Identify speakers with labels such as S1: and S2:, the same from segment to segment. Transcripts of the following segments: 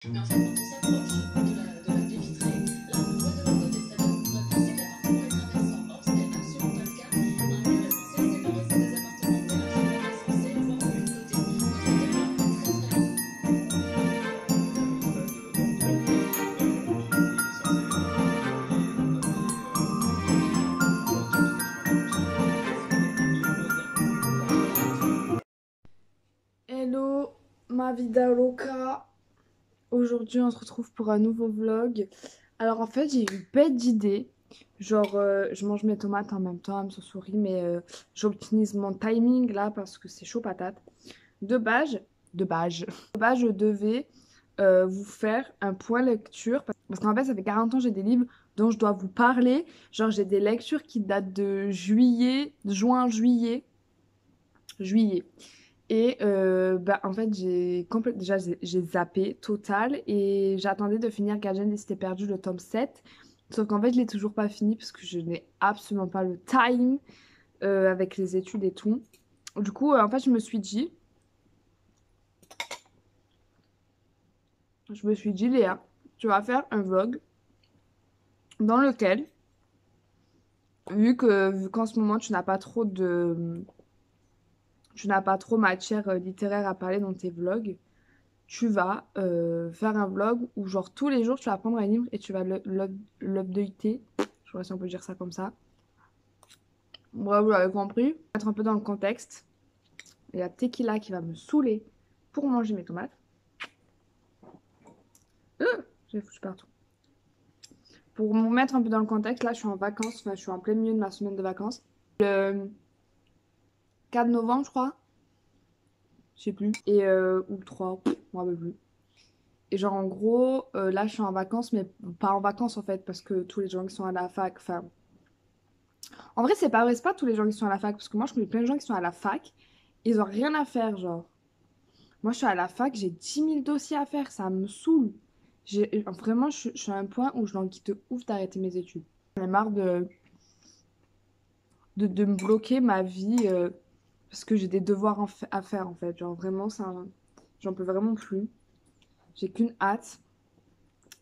S1: Mais en fait, quand on s'approche de la baie vitrée, là, on voit de l'autre côté, c'est-à-dire qu'on a pensé que l'appartement est traversant. Or, ce n'est absolument pas le cas. Un mur est censé séparer ces deux appartements, mais l'architecte est censé voir de l'autre côté. Notre terrain est très très long.
S2: Hello, ma vida loca. Aujourd'hui, on se retrouve pour un nouveau vlog. Alors, en fait, j'ai eu bête d'idée. Genre, je mange mes tomates en même temps, elles me sourit, mais j'optimise mon timing là parce que c'est chaud patate. De base, de base, je devais vous faire un point lecture parce qu'en fait, ça fait 40 ans que j'ai des livres dont je dois vous parler. Genre, j'ai des lectures qui datent de juillet, juin, juillet. Et bah, en fait, déjà j'ai zappé total et j'attendais de finir Gajen des Cités Perdues, le tome 7. Sauf qu'en fait, je l'ai toujours pas fini parce que je n'ai absolument pas le time avec les études et tout. Du coup, en fait, je me suis dit, Léa, tu vas faire un vlog dans lequel, vu qu'en ce moment, tu n'as pas trop matière littéraire à parler dans tes vlogs, tu vas faire un vlog où genre tous les jours tu vas prendre un livre et tu vas l'updater. Je sais pas si on peut dire ça comme ça. Bref, vous l'avez compris. Mettre un peu dans le contexte. Il y a Tequila qui va me saouler pour manger mes tomates. J'ai foutu partout. Pour vous mettre un peu dans le contexte, là je suis en vacances, enfin je suis en plein milieu de ma semaine de vacances. Le 4 novembre je crois, je sais plus. Et ou le 3, je me rappelle plus. Et genre en gros, là je suis en vacances, mais pas en vacances en fait, parce que tous les gens qui sont à la fac, enfin en vrai, c'est pas vrai, c'est pas tous les gens qui sont à la fac, parce que moi, je connais plein de gens qui sont à la fac, ils ont rien à faire, genre. Moi, je suis à la fac, j'ai 10 000 dossiers à faire, ça me saoule. Vraiment, je suis à un point où je l'en quitte ouf d'arrêter mes études. J'en ai marre de me bloquer ma vie parce que j'ai des devoirs à faire, en fait. Genre, vraiment, ça, j'en peux vraiment plus. J'ai qu'une hâte,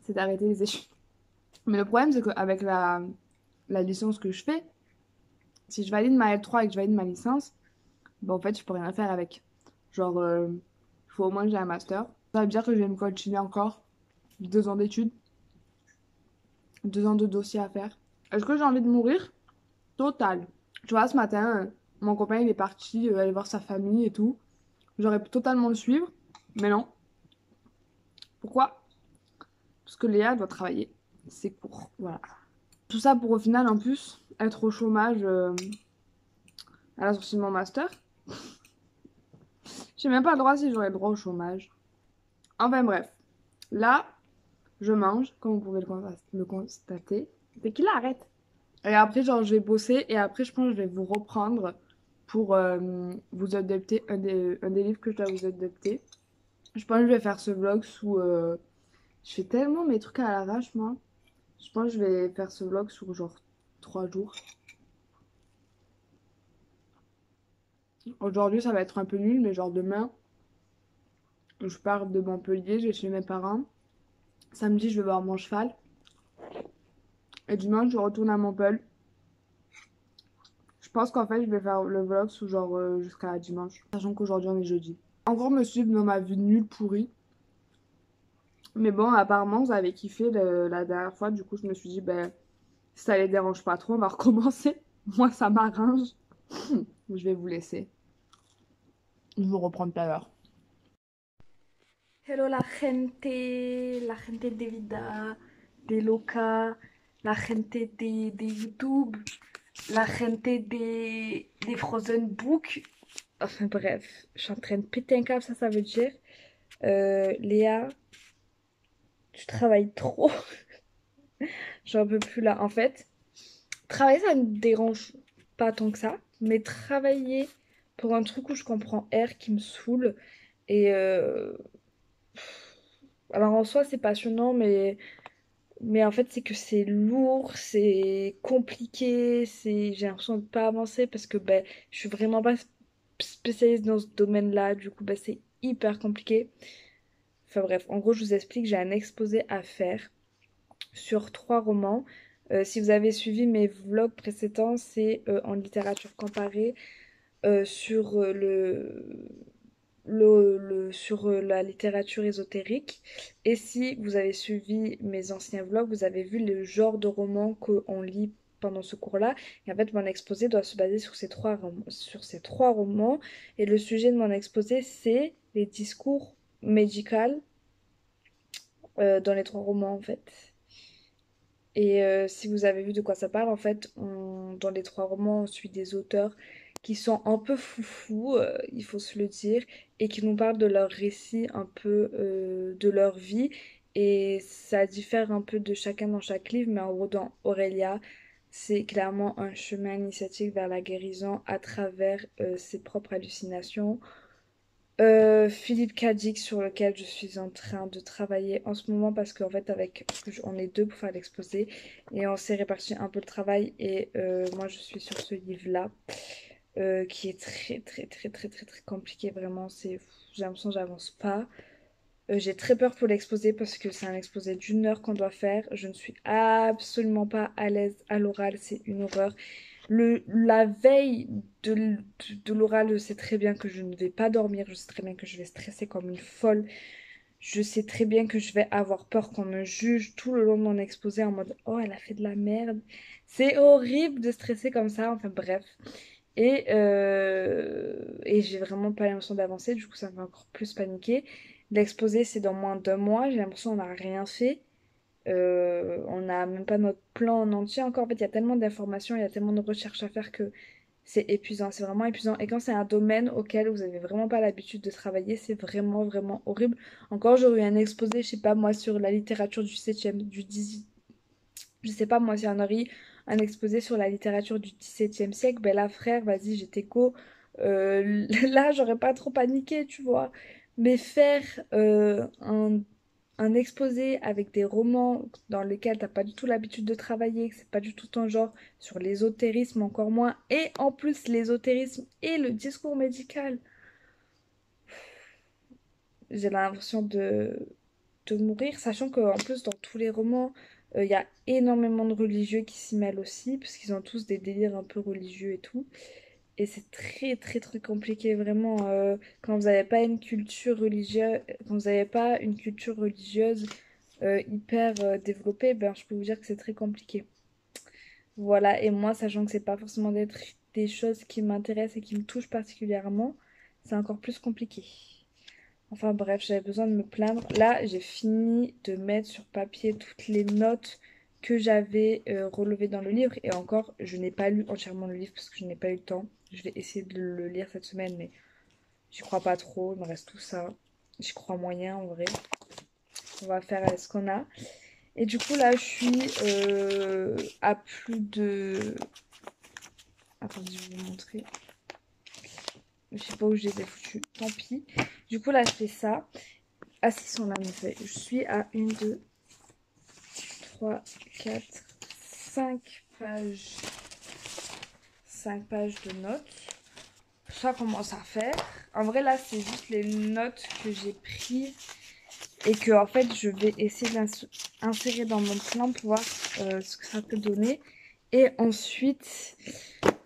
S2: c'est d'arrêter les études. Mais le problème, c'est qu'avec la licence que je fais, si je valide ma L3 et que je valide ma licence, bah, en fait, je peux rien faire avec. Genre, il faut au moins que j'ai un master. Ça veut dire que je vais me continuer encore 2 ans d'études, 2 ans de dossier à faire. Est-ce que j'ai envie de mourir? Total. Tu vois, ce matin, mon copain, il est parti aller voir sa famille et tout. J'aurais pu totalement le suivre, mais non. Pourquoi? Parce que Léa doit travailler. C'est court, voilà. Tout ça pour au final, en plus, être au chômage à la sortie de mon master. J'ai même pas le droit si j'aurais le droit au chômage. Enfin bref. Là, je mange, comme vous pouvez le constater. Dès qu'il arrête. Et après, genre, je vais bosser et après, je pense que je vais vous reprendre pour vous adapter un des livres que je dois vous adapter. Je pense que je vais faire ce vlog sous. Je fais tellement mes trucs à l'arrache, moi. Je pense que je vais faire ce vlog sur genre 3 jours. Aujourd'hui, ça va être un peu nul, mais genre demain, je pars de Montpellier, je vais chez mes parents. Samedi, je vais voir mon cheval. Et dimanche, je retourne à Montpellier. Je pense qu'en fait, je vais faire le vlog sous genre jusqu'à dimanche. Sachant qu'aujourd'hui, on est jeudi. Encore me suivre dans ma vie nulle pourrie. Mais bon, apparemment, vous avez kiffé la dernière fois. Du coup, je me suis dit, ben, si ça les dérange pas trop, on va recommencer. Moi, ça m'arrange. Je vais vous laisser. Je vous reprends tout à l'heure. Hello la gente de vida, de loca, la gente de YouTube, la gente des Frozen Book. Enfin bref, je suis en train de péter un câble, ça veut dire. Léa, tu travailles trop. J'en peux plus là. En fait, travailler, ça ne me dérange pas tant que ça. Mais travailler pour un truc où je comprends R qui me saoule. Et alors en soi, c'est passionnant, mais en fait, c'est que c'est lourd, c'est compliqué, j'ai l'impression de pas avancer parce que ben, je suis vraiment pas spécialiste dans ce domaine-là. Du coup, ben, c'est hyper compliqué. Enfin bref, en gros, je vous explique, j'ai un exposé à faire sur 3 romans. Si vous avez suivi mes vlogs précédents, c'est en littérature comparée sur sur la littérature ésotérique. Et si vous avez suivi mes anciens vlogs, vous avez vu le genre de roman qu'on lit pendant ce cours-là. Et en fait, mon exposé doit se baser sur ces trois romans. Et le sujet de mon exposé, c'est les discours médicaux dans les 3 romans, en fait. Et si vous avez vu de quoi ça parle, en fait, dans les 3 romans, on suit des auteurs qui sont un peu foufous, il faut se le dire, et qui nous parlent de leur récit, un peu de leur vie. Et ça diffère un peu de chacun dans chaque livre, mais en gros, dans Aurélia, c'est clairement un chemin initiatique vers la guérison à travers ses propres hallucinations. Philippe Cadic sur lequel je suis en train de travailler en ce moment parce qu'en fait on est deux pour faire l'exposé et on s'est réparti un peu le travail et moi je suis sur ce livre-là qui est très très très très très très compliqué vraiment j'ai l'impression que j'avance pas. J'ai très peur pour l'exposé parce que c'est un exposé d'1 heure qu'on doit faire. Je ne suis absolument pas à l'aise à l'oral, c'est une horreur. La veille de l'oral, je sais très bien que je ne vais pas dormir, je sais très bien que je vais stresser comme une folle, je sais très bien que je vais avoir peur qu'on me juge tout le long de mon exposé en mode «Oh, elle a fait de la merde». C'est horrible de stresser comme ça, enfin bref. Et j'ai vraiment pas l'impression d'avancer, du coup ça me fait encore plus paniquer. L'exposé, c'est dans moins d'1 mois, j'ai l'impression qu'on n'a rien fait. On n'a même pas notre plan en entier encore. En fait, il y a tellement d'informations, il y a tellement de recherches à faire que c'est épuisant. C'est vraiment épuisant. Et quand c'est un domaine auquel vous n'avez vraiment pas l'habitude de travailler, c'est vraiment, vraiment horrible. Encore, j'aurais eu un exposé, je sais pas moi, sur la littérature du 7e, du 10, je sais pas moi, si on aurait eu un exposé sur la littérature du 17e siècle, ben là, frère, vas-y, j'étais co. Là, j'aurais pas trop paniqué, tu vois. Mais faire un exposé avec des romans dans lesquels t'as pas du tout l'habitude de travailler, que c'est pas du tout ton genre, sur l'ésotérisme encore moins, et en plus l'ésotérisme et le discours médical, j'ai l'impression de mourir, sachant qu'en plus dans tous les romans, il y a énormément de religieux qui s'y mêlent aussi, parce qu'ils ont tous des délires un peu religieux et tout. Et c'est très très très compliqué vraiment quand vous n'avez pas une culture religieuse, quand vous n'avez pas une culture religieuse hyper développée, ben je peux vous dire que c'est très compliqué. Voilà, et moi, sachant que c'est pas forcément des choses qui m'intéressent et qui me touchent particulièrement, c'est encore plus compliqué. Enfin bref, j'avais besoin de me plaindre. Là, j'ai fini de mettre sur papier toutes les notes que j'avais relevées dans le livre. Et encore, je n'ai pas lu entièrement le livre parce que je n'ai pas eu le temps. Je vais essayer de le lire cette semaine, mais j'y crois pas trop. Il me reste tout ça. J'y crois moyen en vrai. On va faire avec ce qu'on a. Et du coup, là, je suis à plus de... Attendez, je vais vous montrer. Je sais pas où je les ai foutus. Tant pis. Du coup, là, je fais ça. Ah si, sont là mes feuilles. Je suis à 1, 2, 3, 4, 5 pages. 5 pages de notes. Ça commence à faire. En vrai, là, c'est juste les notes que j'ai prises et que, en fait, je vais essayer d'insérer dans mon plan pour voir ce que ça peut donner. Et ensuite,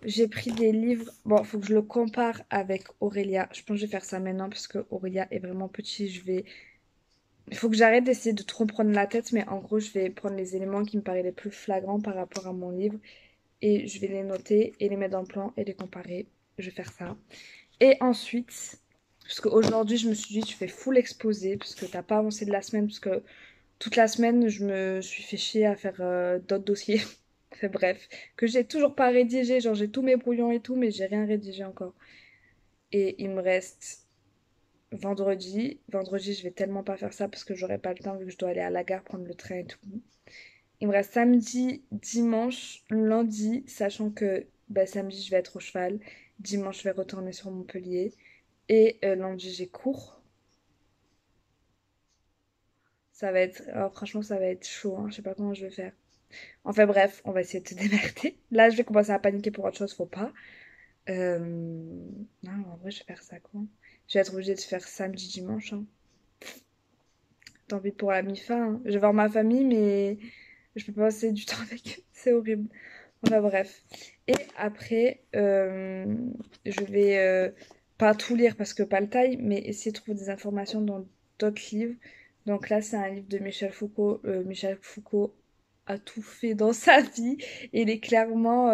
S2: j'ai pris des livres. Bon, il faut que je le compare avec Aurélia. Je pense que je vais faire ça maintenant parce que Aurélia est vraiment petit. Il faut que j'arrête d'essayer de trop me prendre la tête, mais en gros, je vais prendre les éléments qui me paraissent les plus flagrants par rapport à mon livre et je vais les noter et les mettre dans le plan et les comparer. Je vais faire ça. Et ensuite, parce qu'aujourd'hui, je me suis dit, tu fais full exposé, parce que t'as pas avancé de la semaine, parce que toute la semaine, je me suis fait chier à faire d'autres dossiers. Enfin bref, que j'ai toujours pas rédigé, genre j'ai tous mes brouillons et tout, mais j'ai rien rédigé encore. Et il me reste vendredi. Vendredi, je vais tellement pas faire ça parce que j'aurai pas le temps vu que je dois aller à la gare prendre le train et tout. Il me reste samedi, dimanche, lundi, sachant que bah, samedi, je vais être au cheval. Dimanche, je vais retourner sur Montpellier. Et lundi, j'ai cours. Ça va être... oh, franchement, ça va être chaud. Hein. Je sais pas comment je vais faire. Enfin bref, on va essayer de se démerder. Là, je vais commencer à paniquer pour autre chose. Faut pas. Non, en vrai, je vais faire ça quoi. Je vais être obligée de faire samedi, dimanche. Hein. tant pis pour la mi-fin, hein. Je vais voir ma famille, mais je peux pas passer du temps avec eux. C'est horrible. Enfin bref. Et après, je vais pas tout lire parce que pas le taille, mais essayer de trouver des informations dans d'autres livres. Donc là, c'est un livre de Michel Foucault. Michel Foucault a tout fait dans sa vie. Et il est clairement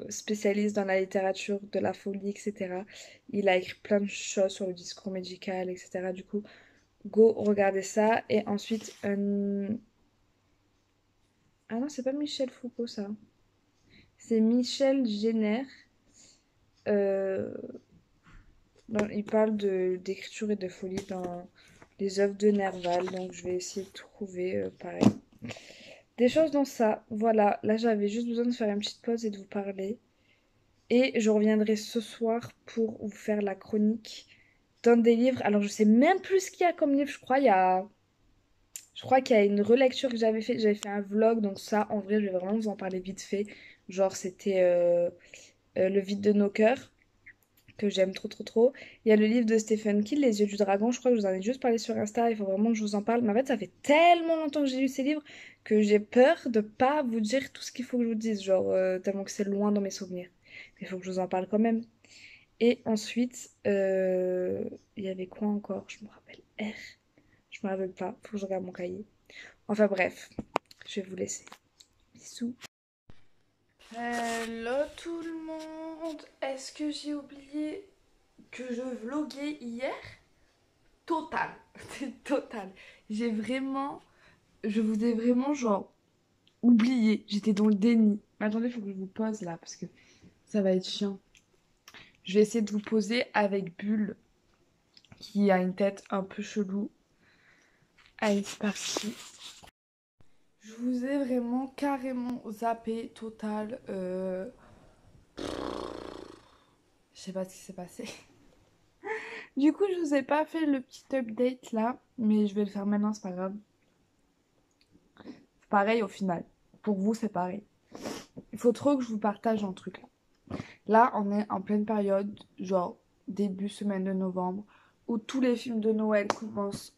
S2: spécialiste dans la littérature de la folie, etc. Il a écrit plein de choses sur le discours médical, etc. Du coup, go regarder ça. Et ensuite, ah non, c'est pas Michel Foucault, ça. C'est Michel Jenner. Euh, il parle d'écriture et de folie dans les œuvres de Nerval. Donc, je vais essayer de trouver, pareil, des choses dans ça. Voilà, là, j'avais juste besoin de faire une petite pause et de vous parler. Et je reviendrai ce soir pour vous faire la chronique d'un des livres. Alors, je sais même plus ce qu'il y a comme livre. Je crois qu'il y a une relecture que j'avais fait. J'avais fait un vlog. Donc ça, en vrai, je vais vraiment vous en parler vite fait. Genre, c'était Le vide de nos cœurs, que j'aime trop, trop, trop. Il y a le livre de Stephen King, Les yeux du dragon. Je crois que je vous en ai juste parlé sur Insta. Il faut vraiment que je vous en parle. Mais en fait, ça fait tellement longtemps que j'ai lu ces livres que j'ai peur de pas vous dire tout ce qu'il faut que je vous dise. Genre, tellement que c'est loin dans mes souvenirs. Mais il faut que je vous en parle quand même. Et ensuite, il y avait quoi encore? Je me rappelle. R. Je me rappelle pas. Faut que je regarde mon cahier. Enfin bref, je vais vous laisser. Bisous. Hello tout le monde. Est-ce que j'ai oublié que je vloguais hier? Total. C'est total. Je vous ai vraiment genre oublié. J'étais dans le déni. Mais attendez, il faut que je vous pose là parce que ça va être chiant. Je vais essayer de vous poser avec Bulle qui a une tête un peu chelou. Allez, c'est parti. Je vous ai vraiment carrément zappé total. Je sais pas ce qui s'est passé. Du coup, je vous ai pas fait le petit update là, mais je vais le faire maintenant, c'est pas grave. C'est pareil au final. Pour vous, c'est pareil. Il faut trop que je vous partage un truc là. Là, on est en pleine période, genre début semaine de novembre, où tous les films de Noël commencent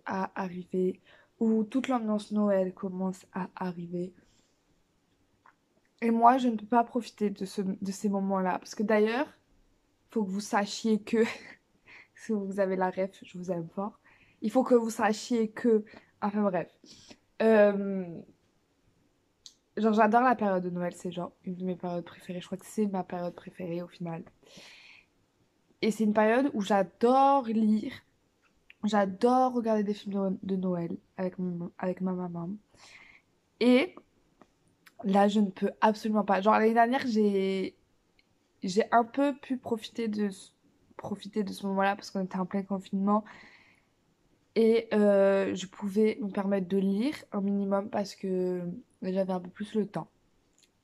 S2: à arriver, où toute l'ambiance Noël commence à arriver. Et moi, je ne peux pas profiter de ces moments-là. Parce que d'ailleurs, il faut que vous sachiez que, si vous avez la ref, je vous aime fort. Il faut que vous sachiez que, enfin bref. Euh, genre, j'adore la période de Noël. C'est genre une de mes périodes préférées. Je crois que c'est ma période préférée au final. Et c'est une période où j'adore lire. J'adore regarder des films de Noël avec ma maman. Et là, je ne peux absolument pas. Genre, l'année dernière, j'ai un peu pu profiter de ce moment-là parce qu'on était en plein confinement et je pouvais me permettre de lire un minimum parce que j'avais un peu plus le temps.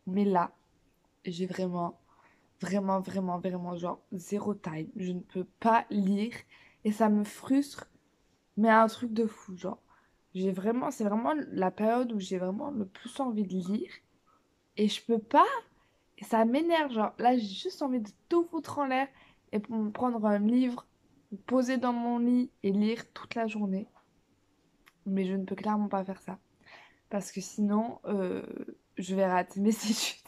S2: Mais là, j'ai vraiment genre zéro time. Je ne peux pas lire et ça me frustre, mais un truc de fou, genre. C'est vraiment la période où j'ai vraiment le plus envie de lire et je peux pas. Et ça m'énerve, genre là j'ai juste envie de tout foutre en l'air et pour me prendre un livre, me poser dans mon lit et lire toute la journée. Mais je ne peux clairement pas faire ça. Parce que sinon, je vais rater mes études.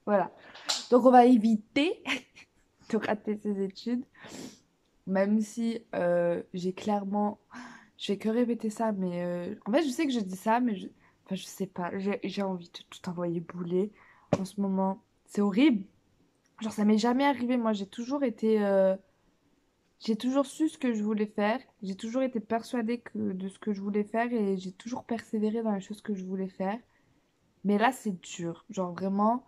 S2: Voilà. Donc on va éviter de rater ses études. Même si j'ai clairement... Je vais que répéter ça, mais... En fait, je sais que je dis ça, mais enfin, je sais pas. J'ai envie de tout envoyer bouler en ce moment. C'est horrible. Genre, ça m'est jamais arrivé. Moi, j'ai toujours été. J'ai toujours su ce que je voulais faire. J'ai toujours été persuadée de ce que je voulais faire et j'ai toujours persévéré dans les choses que je voulais faire. Mais là, c'est dur. Genre, vraiment,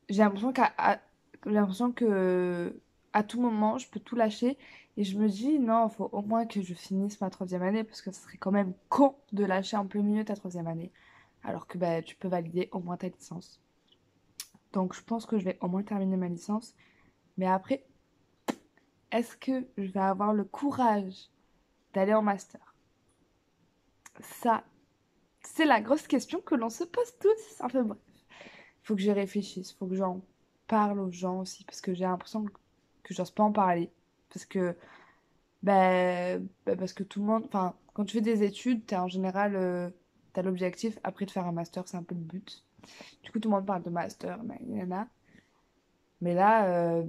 S2: j'ai l'impression j'ai l'impression que à tout moment, je peux tout lâcher. Et je me dis, non, il faut au moins que je finisse ma troisième année parce que ce serait quand même con de lâcher en plein milieu de ta troisième année. Alors que bah, tu peux valider au moins ta licence. Donc, je pense que je vais au moins terminer ma licence. Mais après, est-ce que je vais avoir le courage d'aller en master? Ça, c'est la grosse question que l'on se pose tous. Enfin bref, il faut que j'y réfléchisse, il faut que j'en parle aux gens aussi, parce que j'ai l'impression que j'ose pas en parler. Parce que Parce que tout le monde, enfin, quand tu fais des études, t'es en général, t'as l'objectif après de faire un master, c'est un peu le but. Du coup, tout le monde parle de master, nanana. Mais là,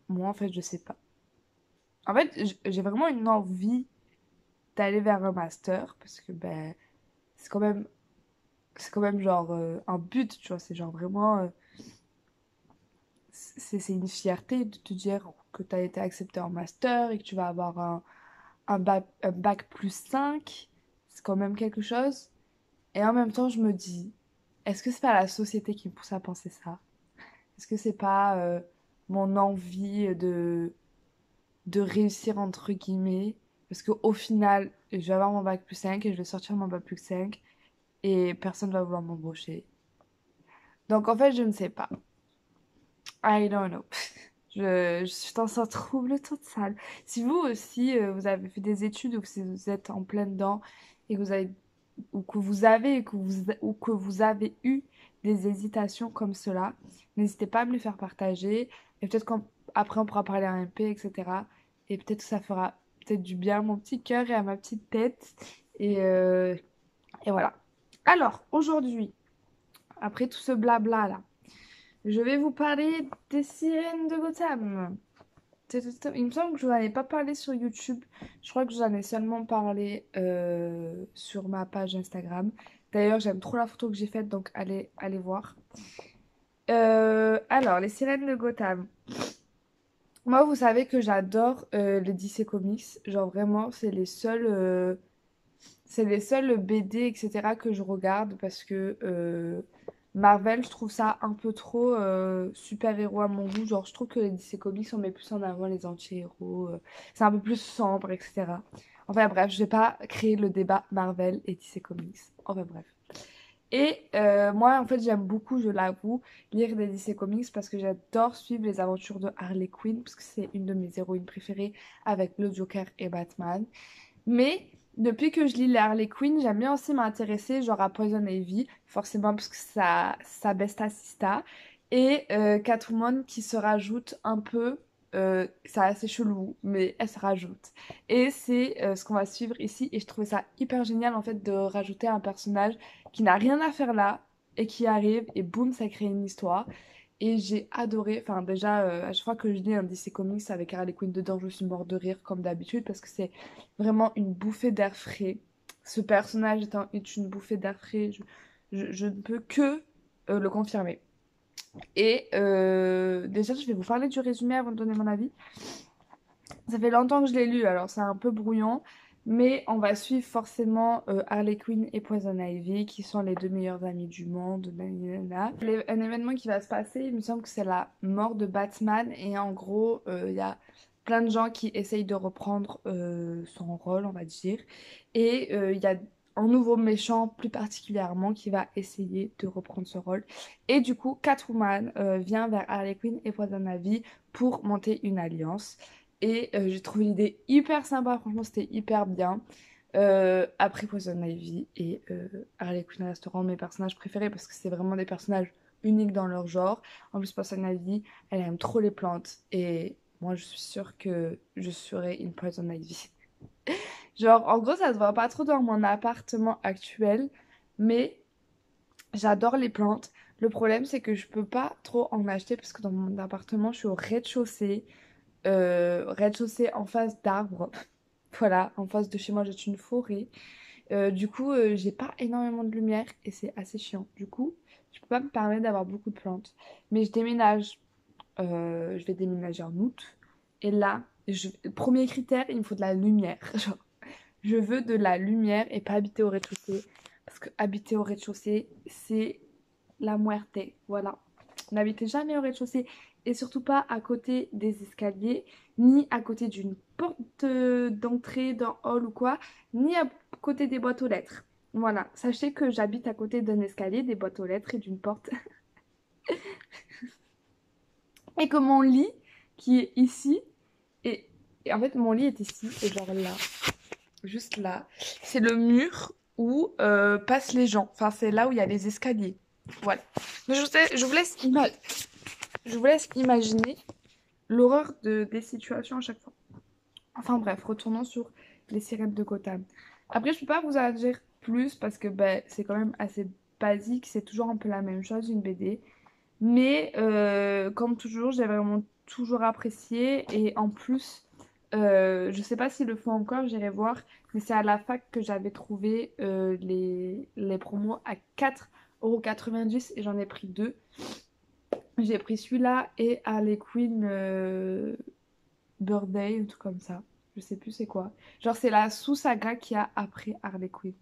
S2: moi, en fait, je sais pas. En fait, j'ai vraiment une envie d'aller vers un master parce que c'est quand même, c'est quand même genre un but, tu vois. C'est genre vraiment, c'est une fierté de te dire que tu as été accepté en master et que tu vas avoir un bac plus 5. C'est quand même quelque chose. Et en même temps, je me dis, est-ce que c'est pas la société qui me pousse à penser ça? Est-ce que c'est pas mon envie de réussir entre guillemets? Parce qu'au final, je vais avoir mon bac plus 5 et je vais sortir mon bac plus 5 et personne va vouloir m'embaucher. Donc en fait, je ne sais pas. I don't know. Je suis dans un trouble total. Si vous aussi, vous avez fait des études ou que si vous êtes en plein dedans et que vous avez, ou que vous avez eu des hésitations comme cela, n'hésitez pas à me les faire partager. Et peut-être qu'après, on pourra parler à un MP, etc. Et peut-être que ça fera peut-être du bien à mon petit cœur et à ma petite tête. Et, euh, et voilà. Alors, aujourd'hui, après tout ce blabla là, je vais vous parler des sirènes de Gotham. Il me semble que je vous en ai pas parlé sur YouTube. Je crois que j'en ai seulement parlé sur ma page Instagram. D'ailleurs, j'aime trop la photo que j'ai faite, donc allez voir. Alors, les sirènes de Gotham. Moi, vous savez que j'adore les DC Comics. Genre, vraiment, c'est les seuls BD, etc. que je regarde parce que Marvel, je trouve ça un peu trop super-héros à mon goût. Genre, je trouve que les DC Comics, on met plus en avant les anti-héros. C'est un peu plus sombre, etc. Enfin bref, je vais pas créer le débat Marvel et DC Comics. Enfin bref. Et moi, en fait, j'aime beaucoup, je l'avoue, lire des DC Comics parce que j'adore suivre les aventures de Harley Quinn parce que c'est une de mes héroïnes préférées avec le Joker et Batman. Mais depuis que je lis les Harley Quinn, j'aime bien aussi m'intéresser genre à Poison Ivy, forcément parce que ça besta sista, et Catwoman qui se rajoute un peu, c'est assez chelou, mais elle se rajoute. Et c'est ce qu'on va suivre ici, et je trouvais ça hyper génial en fait de rajouter un personnage qui n'a rien à faire là, et qui arrive, et boum, ça crée une histoire. Et j'ai adoré, enfin déjà, à chaque fois que je lis un DC Comics avec Harley Quinn dedans, je suis morte de rire comme d'habitude parce que c'est vraiment une bouffée d'air frais. Ce personnage est une bouffée d'air frais, je ne peux que le confirmer. Et déjà, je vais vous parler du résumé avant de donner mon avis. Ça fait longtemps que je l'ai lu, alors c'est un peu brouillon, mais on va suivre forcément Harley Quinn et Poison Ivy, qui sont les deux meilleurs amis du monde. Nanana. Un événement qui va se passer, il me semble que c'est la mort de Batman, et en gros, il y a plein de gens qui essayent de reprendre son rôle, on va dire, et il y a un nouveau méchant plus particulièrement qui va essayer de reprendre ce rôle. Et du coup, Catwoman vient vers Harley Quinn et Poison Ivy pour monter une alliance. Et j'ai trouvé l'idée hyper sympa, franchement c'était hyper bien. Après Poison Ivy et Harley Quinn resteront mes personnages préférés parce que c'est vraiment des personnages uniques dans leur genre. En plus Poison Ivy, elle aime trop les plantes et moi je suis sûre que je serai une Poison Ivy. Genre en gros ça se voit pas trop dans mon appartement actuel, mais j'adore les plantes. Le problème c'est que je peux pas trop en acheter parce que dans mon appartement je suis au rez-de-chaussée. Rez-de-chaussée en face d'arbres. Voilà, en face de chez moi, j'ai une forêt. Du coup, j'ai pas énormément de lumière et c'est assez chiant. Du coup, je peux pas me permettre d'avoir beaucoup de plantes. Mais je déménage. Je vais déménager en août. Et là, premier critère, il me faut de la lumière. Genre, je veux de la lumière et pas habiter au rez-de-chaussée. Parce que habiter au rez-de-chaussée, c'est la muerte. Voilà. N'habitez jamais au rez-de-chaussée et surtout pas à côté des escaliers, ni à côté d'une porte d'entrée d'un hall ou quoi, ni à côté des boîtes aux lettres. Voilà, sachez que j'habite à côté d'un escalier, des boîtes aux lettres et d'une porte. Et que mon lit, qui est ici, et, et en fait mon lit est ici, et genre là, juste là, c'est le mur où passent les gens. Enfin, c'est là où il y a les escaliers. Voilà. Je vous laisse imaginer l'horreur des situations à chaque fois. Enfin bref, retournons sur les sirènes de Gotham. Après, je peux pas vous en dire plus parce que ben, c'est quand même assez basique, c'est toujours un peu la même chose, une BD. Mais comme toujours, j'ai vraiment toujours apprécié. Et en plus, je sais pas s'ils le font encore, j'irai voir. Mais c'est à la fac que j'avais trouvé les promos à 4,90 € et j'en ai pris deux. J'ai pris celui-là et Harley Quinn Birthday, un truc comme ça. Je sais plus c'est quoi. Genre, c'est la sous-saga qu'il y a après Harley Quinn.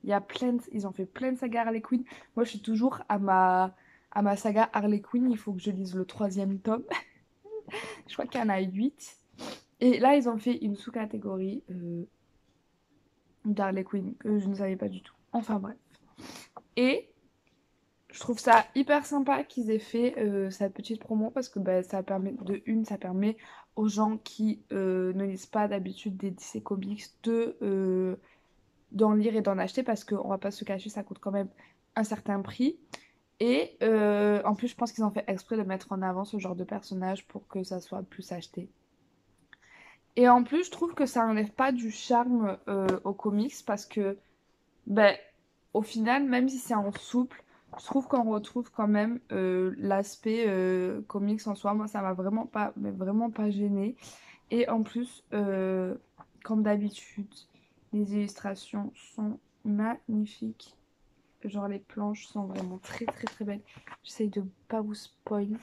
S2: Il y a ils ont fait plein de sagas Harley Quinn. Moi, je suis toujours à ma saga Harley Quinn. Il faut que je lise le troisième tome. Je crois qu'il y en a 8. Et là, ils ont fait une sous-catégorie d'Harley Quinn que je ne savais pas du tout. Enfin, bref. Et je trouve ça hyper sympa qu'ils aient fait cette petite promo parce que bah, ça permet, ça permet aux gens qui ne lisent pas d'habitude des DC Comics d'en lire et d'en acheter parce qu'on va pas se cacher, ça coûte quand même un certain prix. Et en plus, je pense qu'ils ont fait exprès de mettre en avant ce genre de personnage pour que ça soit plus acheté. Et en plus, je trouve que ça n'enlève pas du charme aux comics parce que, ben, au final, même si c'est en souple, je trouve qu'on retrouve quand même l'aspect comics en soi. Moi, ça m'a vraiment pas gêné. Et en plus, comme d'habitude, les illustrations sont magnifiques. Genre, les planches sont vraiment très très très belles. J'essaye de pas vous spoil,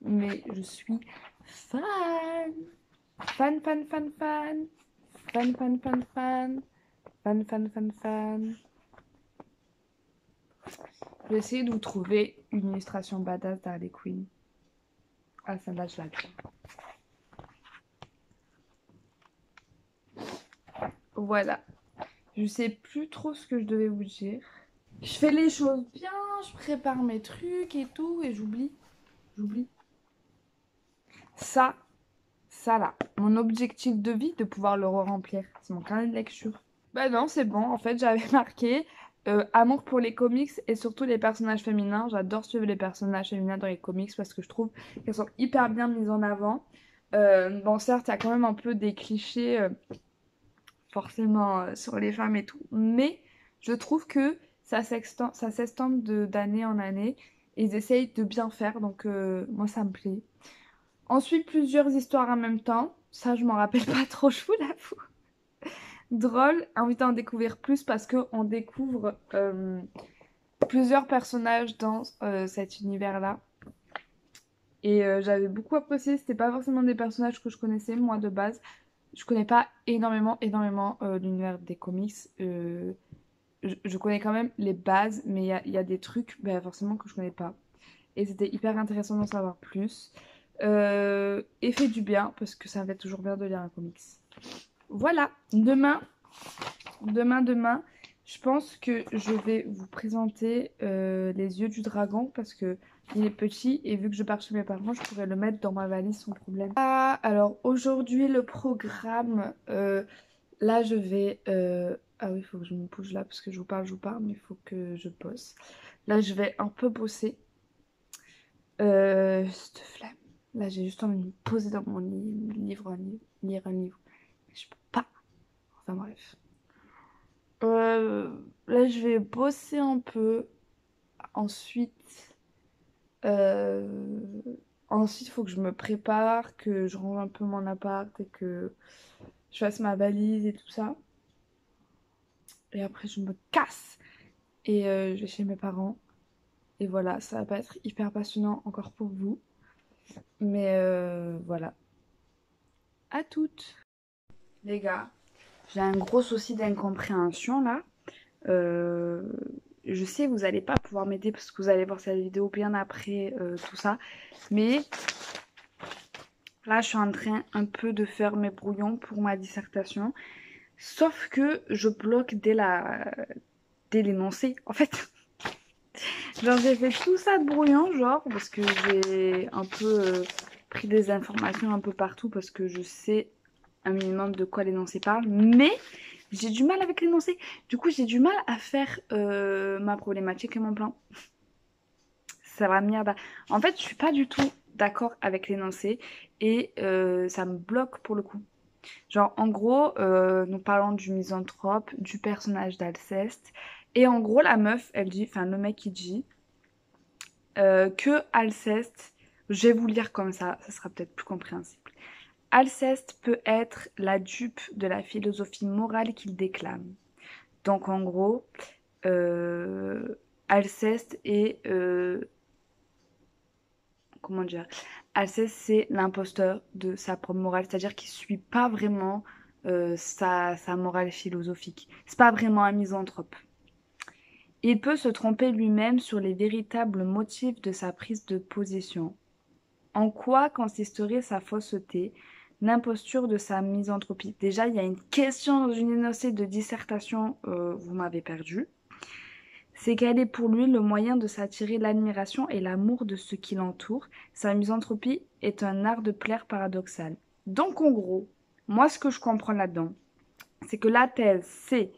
S2: mais je suis fan. Fan, fan, fan, fan. Fan, fan, fan, fan. Fan, fan, fan, fan. Je vais essayer de vous trouver une illustration badass d'Harley Quinn. Ah, celle-là, je l'adore. Voilà. Je sais plus trop ce que je devais vous dire. Je fais les choses bien, je prépare mes trucs et tout, et j'oublie. J'oublie. Ça là. Mon objectif de vie, de pouvoir le remplir. C'est mon carnet de lecture. Bah non, c'est bon. En fait, j'avais marqué amour pour les comics et surtout les personnages féminins. J'adore suivre les personnages féminins dans les comics parce que je trouve qu'elles sont hyper bien mises en avant. Bon, certes, il y a quand même un peu des clichés forcément sur les femmes et tout, mais je trouve que ça s'estompe d'année en année et ils essayent de bien faire, donc moi ça me plaît. Ensuite, plusieurs histoires en même temps, ça je m'en rappelle pas trop, je vous l'avoue. Drôle, envie d'en découvrir plus parce qu'on découvre plusieurs personnages dans cet univers-là. Et j'avais beaucoup apprécié, c'était pas forcément des personnages que je connaissais moi de base. Je connais pas énormément l'univers des comics. Je connais quand même les bases, mais il y a des trucs forcément que je connais pas. Et c'était hyper intéressant d'en savoir plus. Et fait du bien, parce que ça fait toujours bien de lire un comics. Voilà, demain, je pense que je vais vous présenter Les Yeux du Dragon, parce que il est petit, et vu que je pars chez mes parents, je pourrais le mettre dans ma valise sans problème. Ah, alors aujourd'hui, le programme, là je vais... Ah oui, il faut que je me bouge là, parce que je vous parle, mais il faut que je bosse. Là, je vais un peu bosser. Cette flemme. Là, j'ai juste envie de me poser dans mon lit, lire un livre. Mais je peux pas. Enfin bref. Là, je vais bosser un peu. Ensuite, euh, ensuite, il faut que je me prépare, que je range un peu mon appart et que je fasse ma valise et tout ça. Et après, je me casse et je vais chez mes parents. Et voilà, ça va pas être hyper passionnant encore pour vous. Mais voilà. À toutes. Les gars, j'ai un gros souci d'incompréhension là. Euh, je sais, vous allez pas pouvoir m'aider parce que vous allez voir cette vidéo bien après tout ça. Mais là, je suis en train un peu de faire mes brouillons pour ma dissertation. Sauf que je bloque dès l'énoncé. En fait, genre j'ai fait tout ça de brouillon, genre, parce que j'ai un peu pris des informations un peu partout parce que je sais un minimum de quoi l'énoncé parle. Mais j'ai du mal avec l'énoncé. Du coup, j'ai du mal à faire ma problématique et mon plan. Ça va merde. En fait, je suis pas du tout d'accord avec l'énoncé et ça me bloque pour le coup. Genre, en gros, nous parlons du misanthrope, du personnage d'Alceste. Et en gros, la meuf, elle dit, enfin, le mec, il dit que Alceste, je vais vous lire comme ça sera peut-être plus compréhensible. Alceste peut être la dupe de la philosophie morale qu'il déclame. Donc, en gros, Alceste est comment dire, Alceste, c'est l'imposteur de sa propre morale, c'est-à-dire qu'il ne suit pas vraiment sa morale philosophique. C'est pas vraiment un misanthrope. Il peut se tromper lui-même sur les véritables motifs de sa prise de position. En quoi consisterait sa fausseté, l'imposture de sa misanthropie? Déjà, il y a une question dans une énoncé de dissertation, vous m'avez perdu. C'est qu'elle est pour lui le moyen de s'attirer l'admiration et l'amour de ceux qui l'entourent. Sa misanthropie est un art de plaire paradoxal. Donc en gros, moi ce que je comprends là-dedans, c'est que la thèse, c'est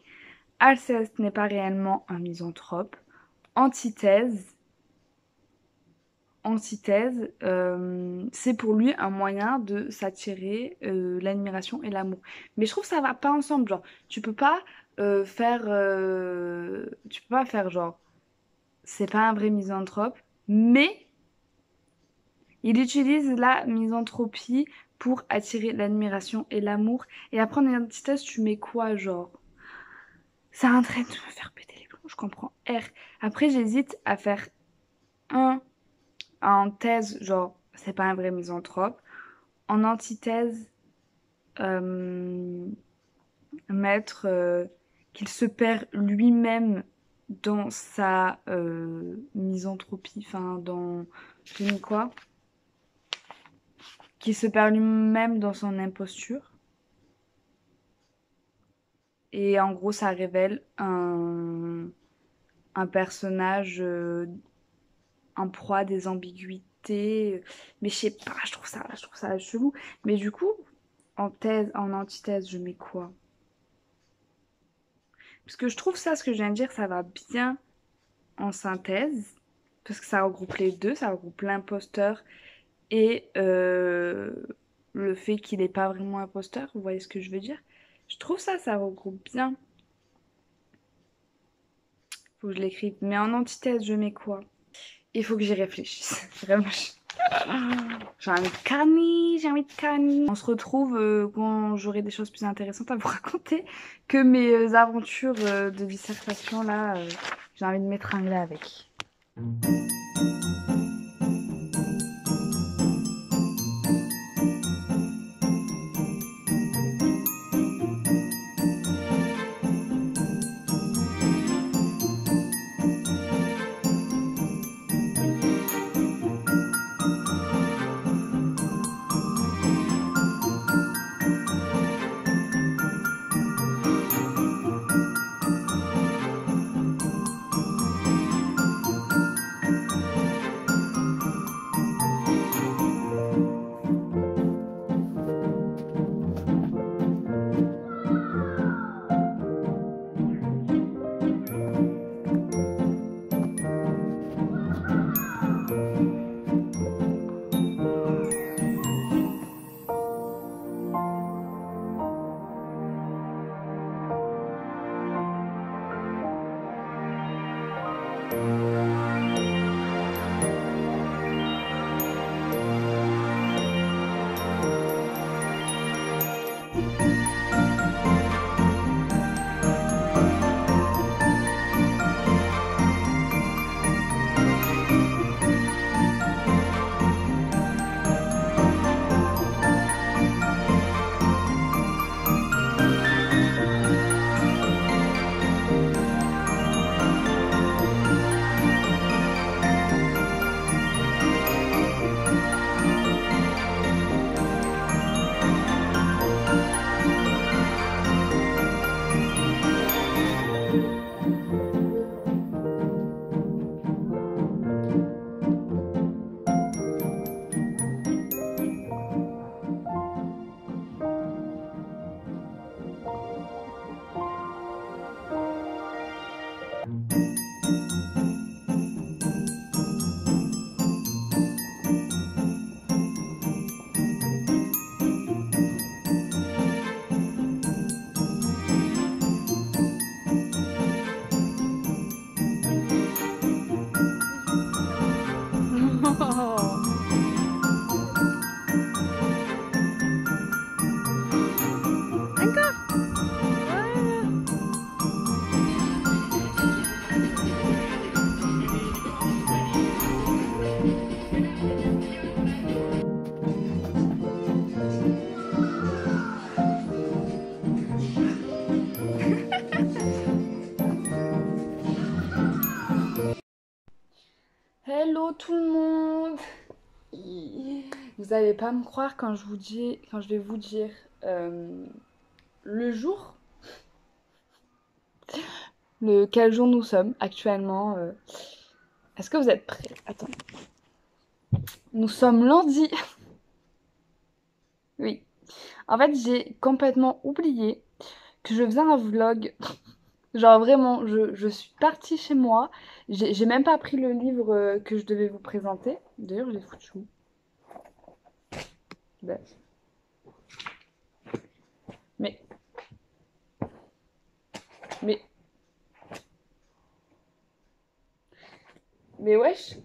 S2: Alceste n'est pas réellement un misanthrope. Antithèse, c'est pour lui un moyen de s'attirer l'admiration et l'amour. Mais je trouve que ça va pas ensemble. Genre, tu peux pas faire genre c'est pas un vrai misanthrope, mais il utilise la misanthropie pour attirer l'admiration et l'amour. Et après, en antithèse, tu mets quoi, genre? Ça a un trait de me faire péter les plombs, je comprends. R. Après, j'hésite à faire un en thèse, genre, c'est pas un vrai misanthrope. En antithèse, mettre qu'il se perd lui-même dans sa misanthropie, enfin dans quoi, qu'il se perd lui-même dans son imposture. Et en gros, ça révèle un personnage en proie à des ambiguïtés. Mais je sais pas, je trouve ça chelou. Mais du coup, en antithèse, je mets quoi? Parce que je trouve ça, ce que je viens de dire, ça va bien en synthèse. Parce que ça regroupe les deux, ça regroupe l'imposteur et le fait qu'il n'est pas vraiment imposteur. Vous voyez ce que je veux dire? Je trouve ça regroupe bien. Faut que je l'écrive. Mais en antithèse, je mets quoi? Il faut que j'y réfléchisse. Vraiment. J'ai envie de canner. On se retrouve quand j'aurai des choses plus intéressantes à vous raconter que mes aventures de dissertation là. J'ai envie de m'étrangler avec. Hello tout le monde. Vous allez pas me croire quand je vais vous dire le jour, quel jour nous sommes actuellement. Est-ce que vous êtes prêts? Attends. Nous sommes lundi. Oui. En fait, j'ai complètement oublié que je faisais un vlog. Genre vraiment, je suis partie chez moi. J'ai même pas pris le livre que je devais vous présenter. D'ailleurs, je l'ai foutu où? Ben. Mais, mais, mais wesh.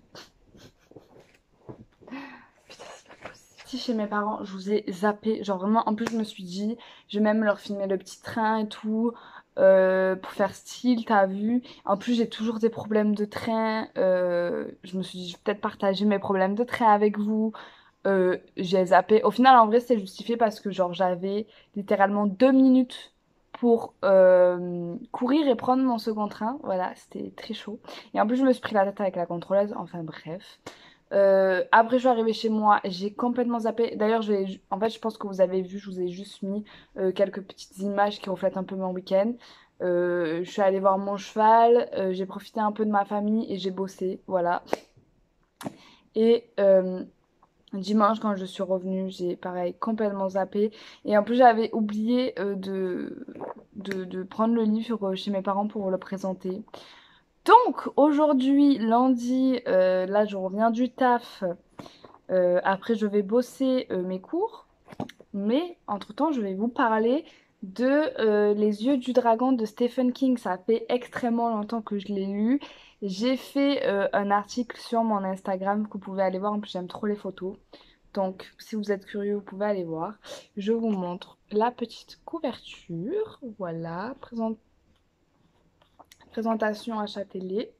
S2: Putain, c'est pas possible. Si chez mes parents, je vous ai zappé. Genre vraiment, en plus, je me suis dit, je vais même leur filmer le petit train et tout. Pour faire style, t'as vu. En plus, j'ai toujours des problèmes de train. Je me suis dit, je vais peut-être partager mes problèmes de train avec vous. J'ai zappé. Au final, en vrai, c'est justifié parce que genre j'avais littéralement 2 minutes pour courir et prendre mon second train. Voilà, c'était très chaud. Et en plus, je me suis pris la tête avec la contrôleuse. Enfin bref. Après, je suis arrivée chez moi, j'ai complètement zappé. D'ailleurs, en fait, je pense que vous avez vu, je vous ai juste mis quelques petites images qui reflètent un peu mon week-end. Je suis allée voir mon cheval, j'ai profité un peu de ma famille et j'ai bossé. Voilà. Et dimanche, quand je suis revenue, j'ai pareil complètement zappé. Et en plus, j'avais oublié de prendre le livre chez mes parents pour le présenter. Donc, aujourd'hui, lundi, là, je reviens du taf. Après, je vais bosser mes cours. Mais, entre-temps, je vais vous parler de Les yeux du dragon de Stephen King. Ça fait extrêmement longtemps que je l'ai lu. J'ai fait un article sur mon Instagram que vous pouvez aller voir. En plus, j'aime trop les photos. Donc, si vous êtes curieux, vous pouvez aller voir. Je vous montre la petite couverture. Voilà, présentation à Châtelet.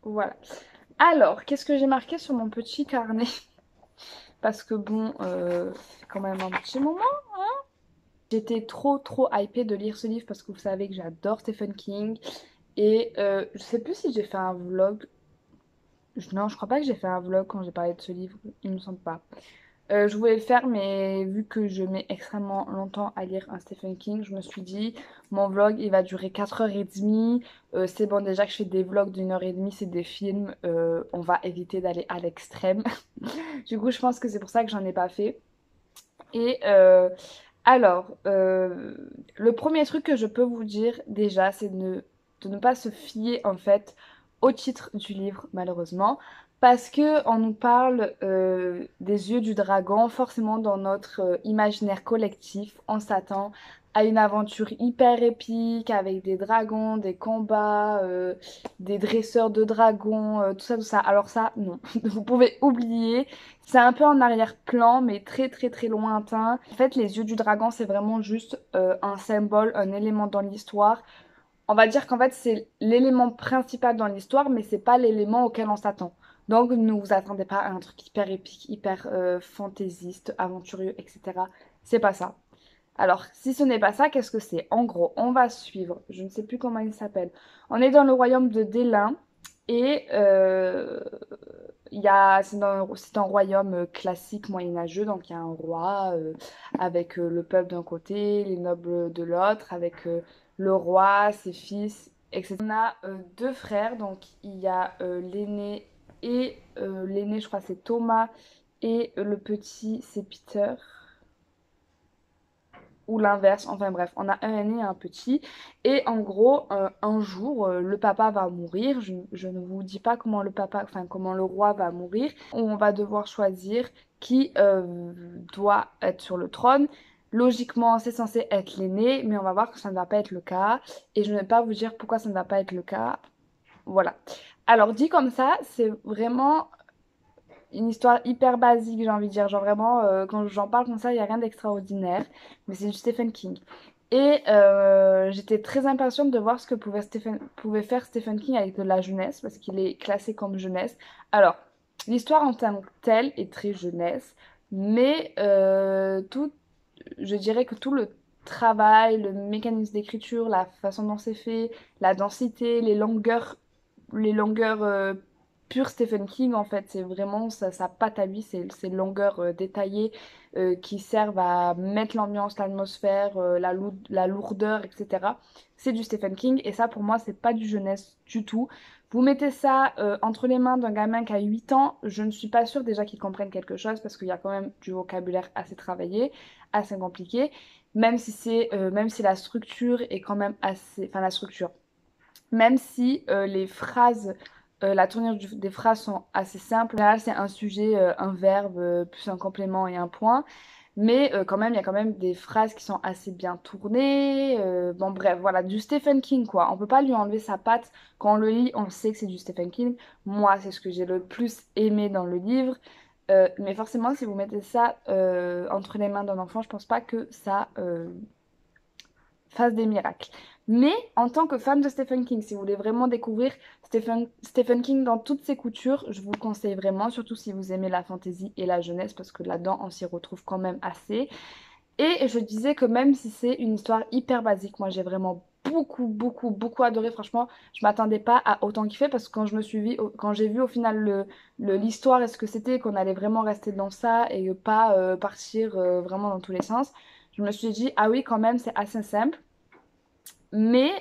S2: Voilà. Alors, qu'est-ce que j'ai marqué sur mon petit carnet? Parce que bon, c'est quand même un petit moment. J'étais trop hypée de lire ce livre parce que vous savez que j'adore Stephen King. Et je sais plus si j'ai fait un vlog. Non, je crois pas que j'ai fait un vlog quand j'ai parlé de ce livre. Il me semble pas. Je voulais le faire, mais vu que je mets extrêmement longtemps à lire un Stephen King, je me suis dit, mon vlog, il va durer 4h30. C'est bon, déjà que je fais des vlogs d'1h30, c'est des films. On va éviter d'aller à l'extrême. Du coup, je pense que c'est pour ça que j'en ai pas fait. Et alors, le premier truc que je peux vous dire déjà, c'est de ne pas se fier en fait au titre du livre, malheureusement, parce que on nous parle des yeux du dragon, forcément dans notre imaginaire collectif, on s'attend à une aventure hyper épique avec des dragons, des combats, des dresseurs de dragons, tout ça, tout ça. Alors ça, non, vous pouvez oublier. C'est un peu en arrière-plan, mais très lointain. En fait, les yeux du dragon, c'est vraiment juste un symbole, un élément dans l'histoire. On va dire qu'en fait, c'est l'élément principal dans l'histoire, mais c'est pas l'élément auquel on s'attend. Donc, ne vous attendez pas à un truc hyper épique, hyper fantaisiste, aventurieux, etc. C'est pas ça. Alors, si ce n'est pas ça, qu'est-ce que c'est? En gros, on va suivre, je ne sais plus comment il s'appelle. On est dans le royaume de Délin et c'est un royaume classique moyenâgeux, donc il y a un roi avec le peuple d'un côté, les nobles de l'autre, avec le roi, ses fils, etc. On a deux frères, donc il y a l'aîné et l'aîné, je crois, c'est Thomas et le petit, c'est Peter ou l'inverse, enfin bref, on a un aîné et un petit, et en gros, un jour, le papa va mourir, je ne vous dis pas comment comment le roi va mourir, on va devoir choisir qui doit être sur le trône. Logiquement, c'est censé être l'aîné, mais on va voir que ça ne va pas être le cas, et je ne vais pas vous dire pourquoi ça ne va pas être le cas. Voilà. Alors, dit comme ça, c'est vraiment une histoire hyper basique, j'ai envie de dire. Genre vraiment, quand j'en parle comme ça, il n'y a rien d'extraordinaire. Mais c'est du Stephen King. Et j'étais très impatiente de voir ce que pouvait faire Stephen King avec de la jeunesse, parce qu'il est classé comme jeunesse. Alors, l'histoire en tant que telle est très jeunesse, mais je dirais que tout le travail, le mécanisme d'écriture, la façon dont c'est fait, la densité, les longueurs pur Stephen King en fait. C'est vraiment sa patte à lui, ses longueurs détaillées qui servent à mettre l'ambiance, l'atmosphère, la lourdeur, etc. C'est du Stephen King et ça pour moi c'est pas du jeunesse du tout. Vous mettez ça entre les mains d'un gamin qui a 8 ans, je ne suis pas sûre déjà qu'il comprenne quelque chose parce qu'il y a quand même du vocabulaire assez travaillé, assez compliqué, même si la structure est quand même assez... Enfin la structure, même si les phrases, la tournure des phrases sont assez simples. Là, c'est un sujet, un verbe, plus un complément et un point. Mais quand même, il y a quand même des phrases qui sont assez bien tournées. Bon, bref, voilà, du Stephen King, quoi. On peut pas lui enlever sa patte. Quand on le lit, on sait que c'est du Stephen King. Moi, c'est ce que j'ai le plus aimé dans le livre. Mais forcément, si vous mettez ça entre les mains d'un enfant, je pense pas que ça fasse des miracles. Mais en tant que fan de Stephen King, si vous voulez vraiment découvrir Stephen King dans toutes ses coutures, je vous le conseille vraiment, surtout si vous aimez la fantasy et la jeunesse, parce que là-dedans, on s'y retrouve quand même assez. Et je disais que même si c'est une histoire hyper basique, moi j'ai vraiment beaucoup adoré. Franchement, je m'attendais pas à autant kiffer parce que quand j'ai vu au final l'histoire et ce que c'était, qu'on allait vraiment rester dans ça et pas partir vraiment dans tous les sens, je me suis dit, ah oui, quand même, c'est assez simple. Mais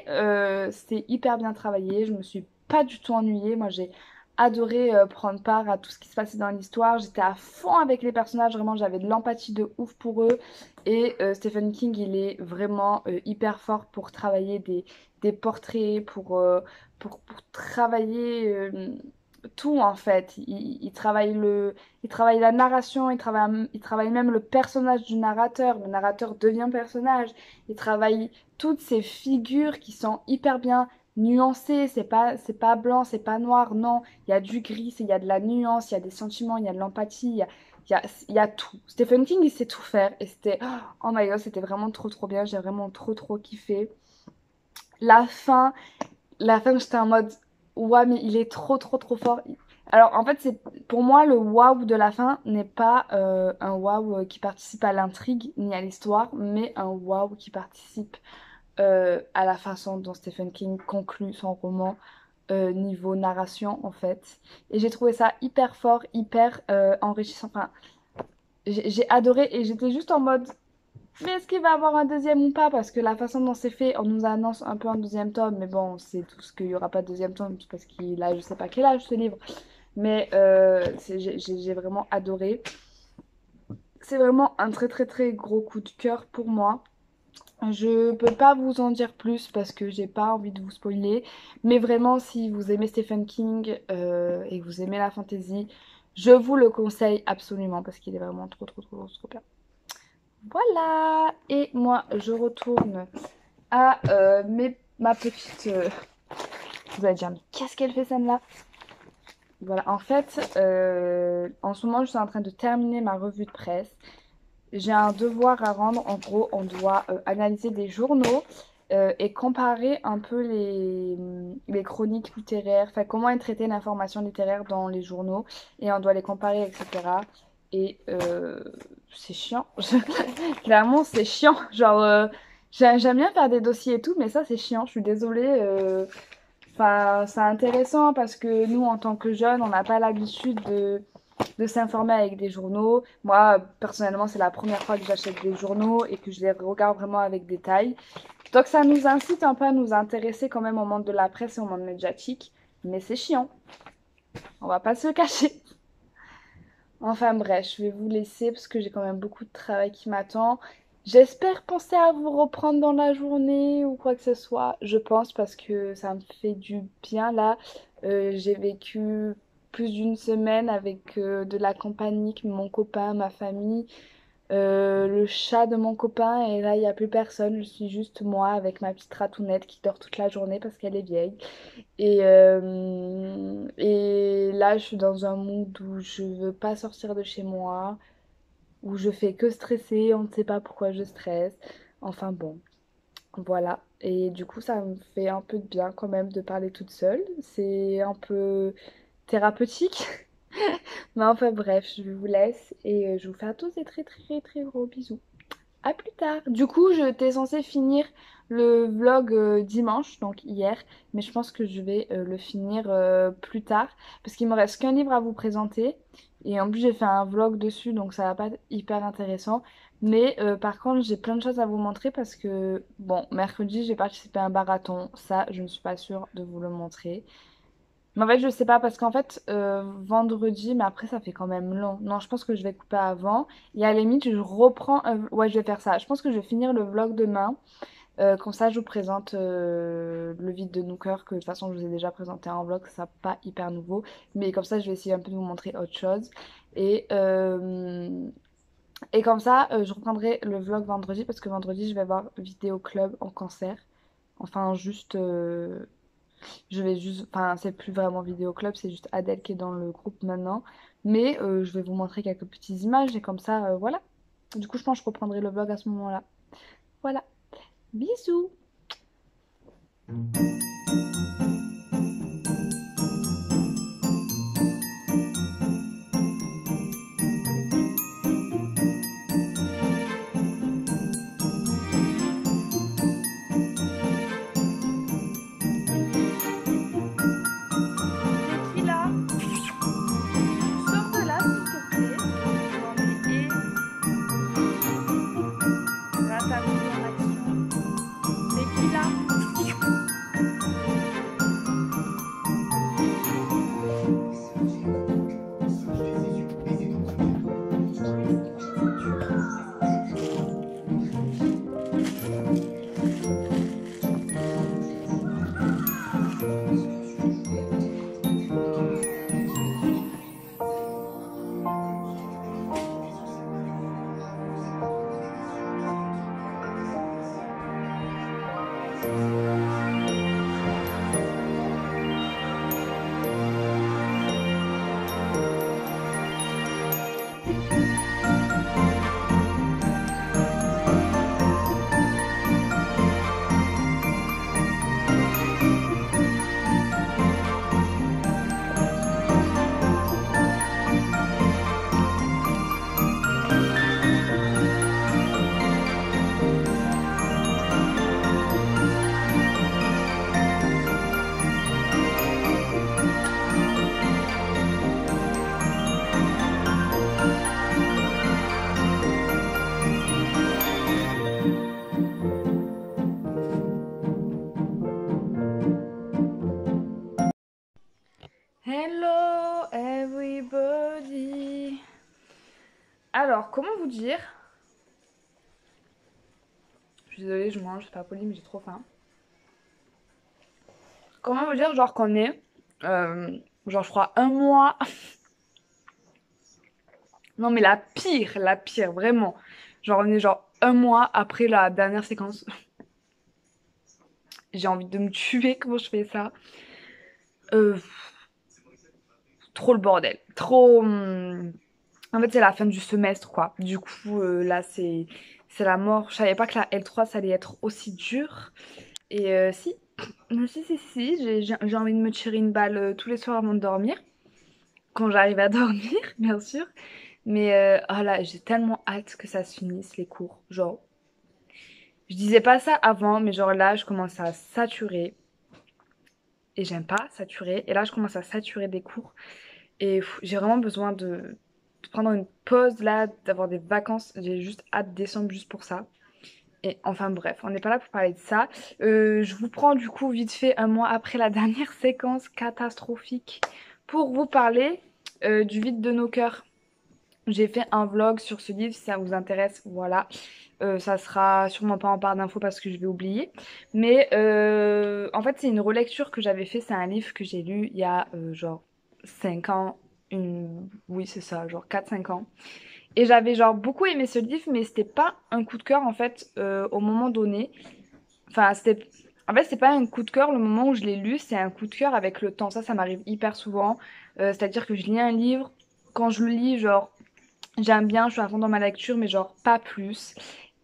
S2: c'est hyper bien travaillé, je me suis pas du tout ennuyée. Moi j'ai adoré prendre part à tout ce qui se passait dans l'histoire. J'étais à fond avec les personnages, vraiment j'avais de l'empathie de ouf pour eux. Et Stephen King il est vraiment hyper fort pour travailler des portraits, pour travailler tout en fait. Il travaille la narration, il travaille même le personnage du narrateur. Le narrateur devient personnage. Il travaille toutes ces figures qui sont hyper bien nuancées. C'est pas blanc, c'est pas noir. Non, il y a du gris, il y a de la nuance, il y a des sentiments, il y a de l'empathie, il y a tout. Stephen King, il sait tout faire. Et c'était, oh my god, c'était vraiment trop bien. J'ai vraiment trop kiffé. La fin, la fin, j'étais en mode, ouais, mais il est trop fort. Alors, en fait, c'est pour moi, le waouh de la fin n'est pas un waouh qui participe à l'intrigue ni à l'histoire, mais un waouh qui participe à la façon dont Stephen King conclut son roman niveau narration, en fait. Et j'ai trouvé ça hyper fort, hyper enrichissant. Enfin, j'ai adoré et j'étais juste en mode, mais est-ce qu'il va avoir un deuxième ou pas? Parce que la façon dont c'est fait, on nous annonce un peu un deuxième tome, mais bon, c'est tout ce qu'il n'y aura pas de deuxième tome, parce qu'il a je sais pas quel âge ce livre. Mais j'ai vraiment adoré. C'est vraiment un très gros coup de cœur pour moi. Je peux pas vous en dire plus parce que j'ai pas envie de vous spoiler. Mais vraiment, si vous aimez Stephen King et que vous aimez la fantasy, je vous le conseille absolument parce qu'il est vraiment trop bien. Voilà, et moi je retourne à ma petite... Vous allez dire, mais qu'est-ce qu'elle fait celle-là? Voilà, en fait, en ce moment je suis en train de terminer ma revue de presse. J'ai un devoir à rendre, en gros on doit analyser des journaux et comparer un peu les chroniques littéraires, enfin comment est traitée l'information littéraire dans les journaux et on doit les comparer, etc. Et c'est chiant. Clairement, c'est chiant. Genre, j'aime bien faire des dossiers et tout, mais ça, c'est chiant. Je suis désolée. Enfin, c'est intéressant parce que nous, en tant que jeunes, on n'a pas l'habitude de s'informer avec des journaux. Moi, personnellement, c'est la première fois que j'achète des journaux et que je les regarde vraiment avec détail. Donc, ça nous incite un peu à nous intéresser quand même au monde de la presse et au monde médiatique. Mais c'est chiant. On va pas se le cacher. Enfin bref, je vais vous laisser parce que j'ai quand même beaucoup de travail qui m'attend. J'espère penser à vous reprendre dans la journée ou quoi que ce soit. Je pense parce que ça me fait du bien là. J'ai vécu plus d'une semaine avec de la compagnie, mon copain, ma famille, le chat de mon copain et là il n'y a plus personne. Je suis juste moi avec ma petite ratounette qui dort toute la journée parce qu'elle est vieille. Et là, je suis dans un mood où je veux pas sortir de chez moi, où je fais que stresser, on ne sait pas pourquoi je stresse. Enfin bon, voilà. Et du coup, ça me fait un peu de bien quand même de parler toute seule. C'est un peu thérapeutique. Mais enfin bref, je vous laisse et je vous fais à tous des très gros bisous. à plus tard. Du coup, j'étais censée finir le vlog dimanche, donc hier, mais je pense que je vais le finir plus tard parce qu'il me reste qu'un livre à vous présenter et en plus j'ai fait un vlog dessus donc ça va pas être hyper intéressant. Mais par contre, j'ai plein de choses à vous montrer parce que, bon, mercredi, j'ai participé à un marathon. Ça, je ne suis pas sûre de vous le montrer. Mais en fait, je sais pas parce qu'en fait, vendredi, mais après, ça fait quand même long. Non, je pense que je vais couper avant. Et à la limite, je reprends. Ouais, je vais faire ça. Je pense que je vais finir le vlog demain. Comme ça, je vous présente le vide de Nooker, que de toute façon, je vous ai déjà présenté en vlog. Ça pas hyper nouveau. Mais comme ça, je vais essayer un peu de vous montrer autre chose. Et, euh, et comme ça, je reprendrai le vlog vendredi parce que vendredi, je vais voir Vidéo Club en concert. Enfin, juste. Je vais juste. Enfin, c'est plus vraiment Vidéo Club, c'est juste Adèle qui est dans le groupe maintenant. Mais je vais vous montrer quelques petites images et comme ça, voilà. Du coup, je pense que je reprendrai le vlog à ce moment-là. Voilà. Bisous! Tequila, sors de là, s'il te plaît. Non, mais Ratami en action. Tequila. Hello everybody. Alors, comment vous dire? Je suis désolée, je mange, c'est pas poli, mais j'ai trop faim. Comment vous dire, genre qu'on est, genre je crois un mois. Non mais la pire, vraiment. Genre on est genre un mois après la dernière séquence. J'ai envie de me tuer comment je fais ça. Euh, Trop le bordel. Trop. En fait, c'est la fin du semestre, quoi. Du coup, là, c'est la mort. Je savais pas que la L3, ça allait être aussi dur. Et si. Si, j'ai envie de me tirer une balle tous les soirs avant de dormir. Quand j'arrive à dormir, bien sûr. Mais oh là, j'ai tellement hâte que ça se finisse, les cours. Genre, je disais pas ça avant, mais genre là, je commence à saturer. Et j'aime pas saturer. Et là, je commence à saturer des cours. Et j'ai vraiment besoin de prendre une pause là, d'avoir des vacances. J'ai juste hâte de décembre juste pour ça. Et enfin bref, on n'est pas là pour parler de ça. Je vous prends du coup vite fait un mois après la dernière séquence catastrophique pour vous parler du vide de nos cœurs. J'ai fait un vlog sur ce livre, si ça vous intéresse, voilà. Ça sera sûrement pas en barre d'infos parce que je vais oublier. Mais en fait, c'est une relecture que j'avais fait. C'est un livre que j'ai lu il y a genre 5 ans. Oui, c'est ça, genre 4 5 ans. Et j'avais genre beaucoup aimé ce livre, mais c'était pas un coup de cœur en fait au moment donné. Enfin, c'était. En fait, c'est pas un coup de cœur le moment où je l'ai lu, c'est un coup de cœur avec le temps. Ça m'arrive hyper souvent. C'est-à-dire que je lis un livre, quand je le lis, genre j'aime bien, je suis à fond dans ma lecture, mais genre pas plus.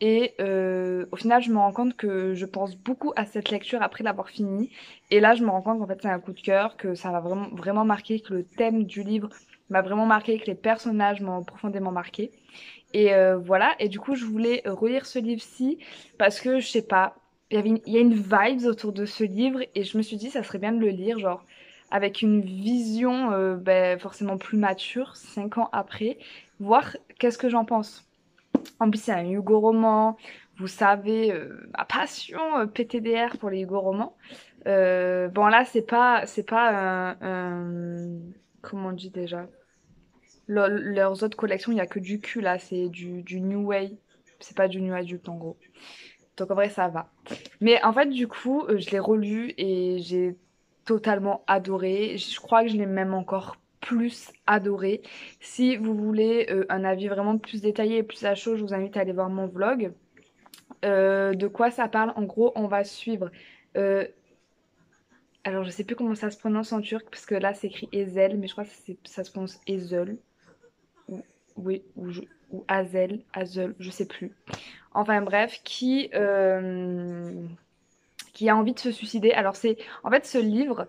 S2: Et au final, je me rends compte que je pense beaucoup à cette lecture après l'avoir finie. Et là, je me rends compte qu'en fait, c'est un coup de cœur, que ça m'a vraiment, vraiment marqué, que le thème du livre m'a vraiment marqué, que les personnages m'ont profondément marqué. Et voilà, et du coup je voulais relire ce livre-ci parce que je sais pas, il y a une vibe autour de ce livre et je me suis dit ça serait bien de le lire, genre avec une vision ben, forcément plus mature, 5 ans après, voir qu'est-ce que j'en pense. En plus c'est un Hugo roman, vous savez, ma passion PTDR pour les Hugo romans. Bon là c'est pas comment on dit déjà? Leurs autres collections, il n'y a que du cul là, c'est du New Way. C'est pas du New Adult en gros. Donc en vrai, ça va. Mais en fait, du coup, je l'ai relu et j'ai totalement adoré. Je crois que je l'ai même encore plus adoré. Si vous voulez un avis vraiment plus détaillé et plus à chaud, je vous invite à aller voir mon vlog. De quoi ça parle? En gros, on va suivre. euh, alors, je sais plus comment ça se prononce en turc, parce que là, c'est écrit Ezel, mais je crois que ça se prononce Ezel. Ou, oui, ou Azel, je sais plus. Enfin bref, qui a envie de se suicider. Alors c'est, en fait, ce livre,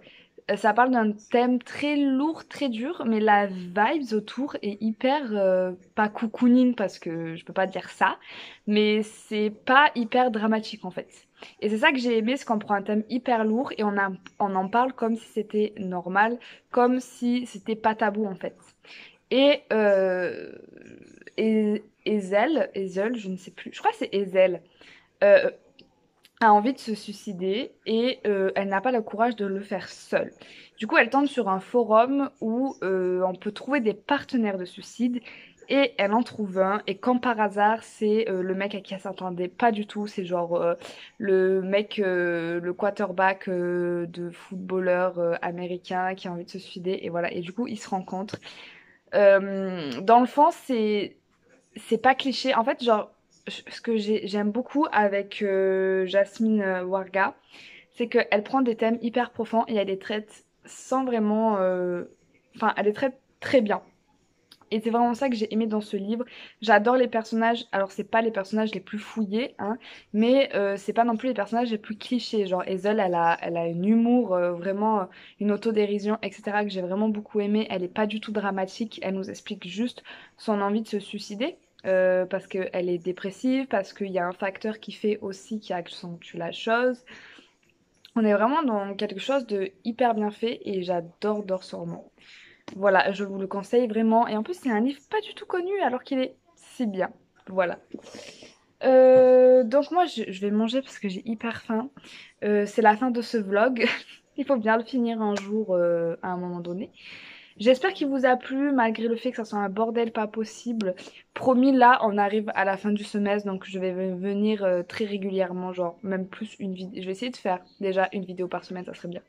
S2: ça parle d'un thème très lourd, très dur, mais la vibes autour est hyper, pas cocooning parce que je peux pas dire ça, mais c'est pas hyper dramatique en fait. Et c'est ça que j'ai aimé, c'est qu'on prend un thème hyper lourd et on en parle comme si c'était normal, comme si c'était pas tabou en fait. Et, Ezel, je ne sais plus, je crois que c'est Ezel, euh, a envie de se suicider et elle n'a pas le courage de le faire seule. Du coup, elle tombe sur un forum où on peut trouver des partenaires de suicide et elle en trouve un. Et comme par hasard, c'est le mec à qui elle s'attendait pas du tout. C'est genre le mec, le quarterback de footballeur américain qui a envie de se suicider. Et voilà. Et du coup, ils se rencontrent. Dans le fond, c'est pas cliché. En fait, genre, ce que j'aime beaucoup avec Jasmine Warga, c'est qu'elle prend des thèmes hyper profonds et elle les traite sans vraiment. Enfin, elle les traite très bien. Et c'est vraiment ça que j'ai aimé dans ce livre. J'adore les personnages. Alors, c'est pas les personnages les plus fouillés, hein, mais c'est pas non plus les personnages les plus clichés. Genre, Hazel, elle a un humour, vraiment une autodérision, etc., que j'ai vraiment beaucoup aimé. Elle est pas du tout dramatique. Elle nous explique juste son envie de se suicider. Parce qu'elle est dépressive, parce qu'il y a un facteur qui fait aussi qui accentue la chose. On est vraiment dans quelque chose de hyper bien fait et j'adore ce roman. Voilà, je vous le conseille vraiment. Et en plus, c'est un livre pas du tout connu alors qu'il est si bien. Voilà. Donc moi, je vais manger parce que j'ai hyper faim. C'est la fin de ce vlog. Il faut bien le finir un jour à un moment donné. J'espère qu'il vous a plu malgré le fait que ça soit un bordel pas possible. Promis, là, on arrive à la fin du semestre, donc je vais venir très régulièrement, genre même plus une vidéo. Je vais essayer de faire déjà une vidéo par semaine, ça serait bien.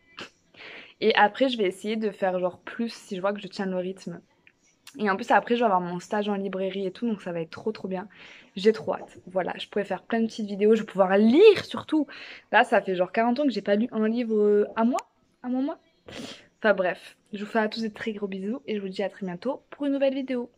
S2: Et après, je vais essayer de faire genre plus si je vois que je tiens le rythme. Et en plus, après, je vais avoir mon stage en librairie et tout, donc ça va être trop bien. J'ai trop hâte. Voilà, je pourrais faire plein de petites vidéos, je vais pouvoir lire surtout. Là, ça fait genre 40 ans que j'ai pas lu un livre à moi, à mon mois. Enfin bref, je vous fais à tous des très gros bisous et je vous dis à très bientôt pour une nouvelle vidéo.